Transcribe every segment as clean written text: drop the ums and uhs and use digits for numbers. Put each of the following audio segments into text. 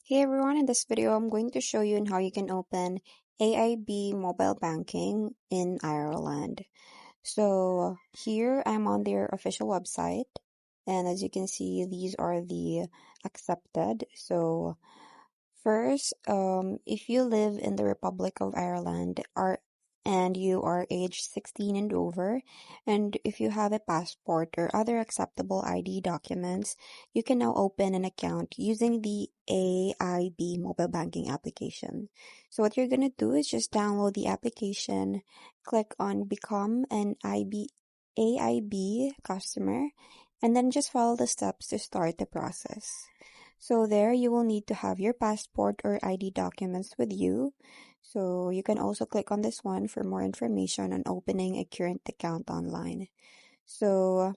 Hey everyone, in this video I'm going to show you on how you can open AIB mobile banking in Ireland. So here I'm on their official website, and as you can see these are the accepted. So first, if you live in the Republic of Ireland and you are age 16 and over, and if you have a passport or other acceptable ID documents, you can now open an account using the AIB mobile banking application. So what you're gonna do is just download the application, click on Become an AIB customer, and then just follow the steps to start the process. So there you will need to have your passport or ID documents with you. So you can also click on this one for more information on opening a current account online. So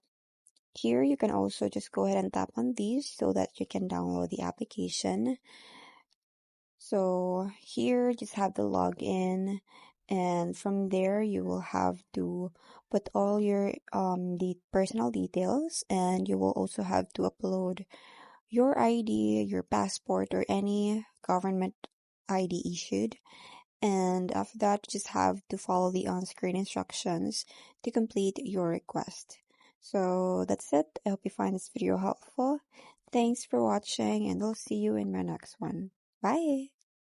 here you can also just go ahead and tap on these so that you can download the application. So here just have the login, and from there you will have to put all your the personal details, and you will also have to upload your ID, your passport, or any government ID issued. And after that, you just have to follow the on-screen instructions to complete your request. So that's it. I hope you find this video helpful. Thanks for watching, and I'll see you in my next one. Bye!